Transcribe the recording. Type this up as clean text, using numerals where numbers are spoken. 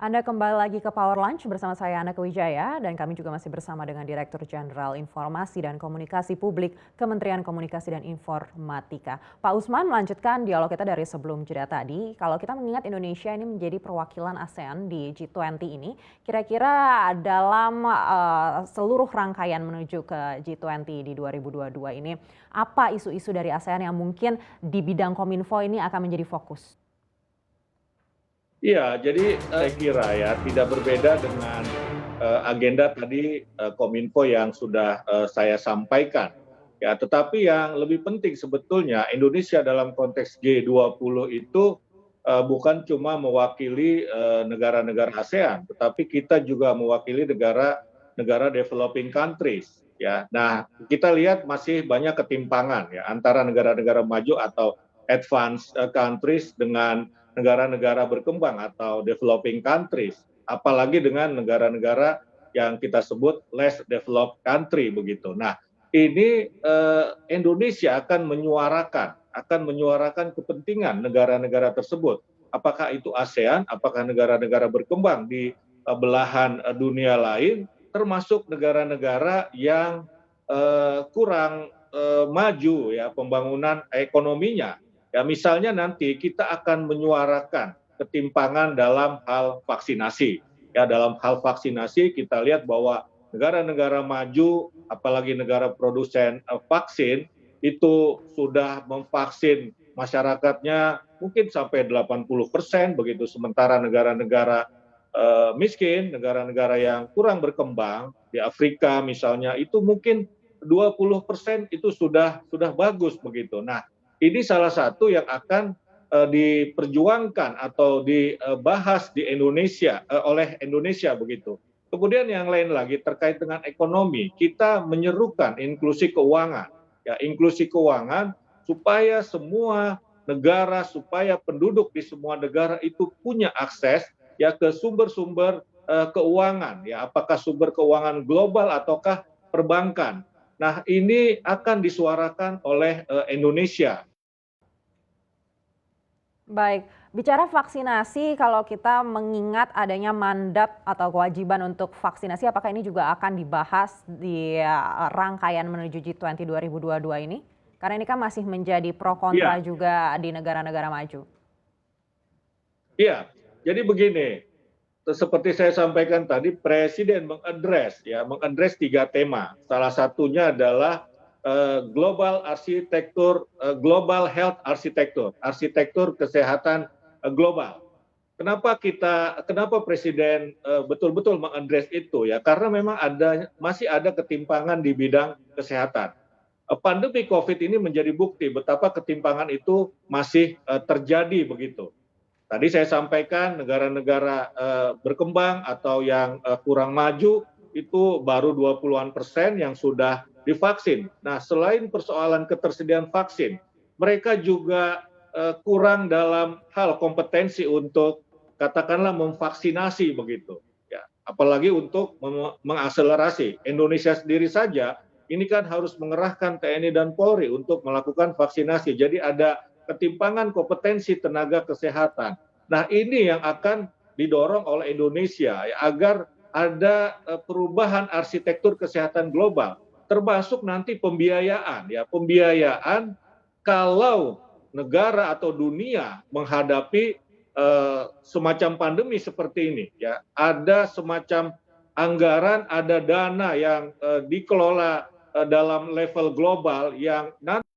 Anda kembali lagi ke Power Lunch bersama saya Ana Wijaya dan kami juga masih bersama dengan Direktur Jenderal Informasi dan Komunikasi Publik Kementerian Komunikasi dan Informatika. Pak Usman melanjutkan dialog kita dari sebelum jeda tadi. Kalau kita mengingat Indonesia ini menjadi perwakilan ASEAN di G20 ini, kira-kira dalam seluruh rangkaian menuju ke G20 di 2022 ini, apa isu-isu dari ASEAN yang mungkin di bidang Kominfo ini akan menjadi fokus? Iya, jadi saya kira ya tidak berbeda dengan agenda tadi Kominfo yang sudah saya sampaikan. Ya, tetapi yang lebih penting sebetulnya Indonesia dalam konteks G20 itu bukan cuma mewakili negara-negara ASEAN, tetapi kita juga mewakili negara-negara developing countries. Ya, nah kita lihat masih banyak ketimpangan ya antara negara-negara maju atau advanced countries dengan negara-negara berkembang atau developing countries, apalagi dengan negara-negara yang kita sebut less developed country begitu. Nah, ini Indonesia akan menyuarakan kepentingan negara-negara tersebut. Apakah itu ASEAN, apakah negara-negara berkembang di belahan dunia lain, termasuk negara-negara yang kurang maju ya pembangunan ekonominya. Ya, misalnya nanti kita akan menyuarakan ketimpangan dalam hal vaksinasi. Ya, dalam hal vaksinasi kita lihat bahwa negara-negara maju, apalagi negara produsen vaksin, itu sudah memvaksin masyarakatnya mungkin sampai 80% begitu. Sementara negara-negara miskin, negara-negara yang kurang berkembang di Afrika misalnya itu mungkin 20% itu sudah bagus begitu. Nah, ini salah satu yang akan diperjuangkan atau dibahas di Indonesia oleh Indonesia begitu. Kemudian yang lain lagi terkait dengan ekonomi, kita menyerukan inklusi keuangan, ya inklusi keuangan supaya semua negara, supaya penduduk di semua negara itu punya akses ya ke sumber-sumber keuangan, ya apakah sumber keuangan global ataukah perbankan. Nah, ini akan disuarakan oleh Indonesia. Baik, bicara vaksinasi kalau kita mengingat adanya mandat atau kewajiban untuk vaksinasi, apakah ini juga akan dibahas di rangkaian menuju G20 2022 ini? Karena ini kan masih menjadi pro kontra Iya, juga di negara-negara maju. iya. Jadi begini, seperti saya sampaikan tadi, Presiden mengadres tiga tema. Salah satunya adalah global health arsitektur, arsitektur kesehatan global. Kenapa Presiden betul-betul mengadres itu ya? Karena memang masih ada ketimpangan di bidang kesehatan. Pandemi COVID ini menjadi bukti betapa ketimpangan itu masih terjadi begitu. Tadi saya sampaikan negara-negara berkembang atau yang kurang maju itu baru 20-an% yang sudah divaksin. Nah, selain persoalan ketersediaan vaksin, mereka juga kurang dalam hal kompetensi untuk katakanlah memvaksinasi begitu. Ya, apalagi untuk mengakselerasi. Indonesia sendiri saja ini kan harus mengerahkan TNI dan Polri untuk melakukan vaksinasi. Jadi ada ketimpangan kompetensi tenaga kesehatan. Nah, ini yang akan didorong oleh Indonesia ya, agar ada perubahan arsitektur kesehatan global, termasuk nanti pembiayaan ya, pembiayaan kalau negara atau dunia menghadapi semacam pandemi seperti ini ya, ada semacam anggaran, ada dana yang dikelola dalam level global yang nanti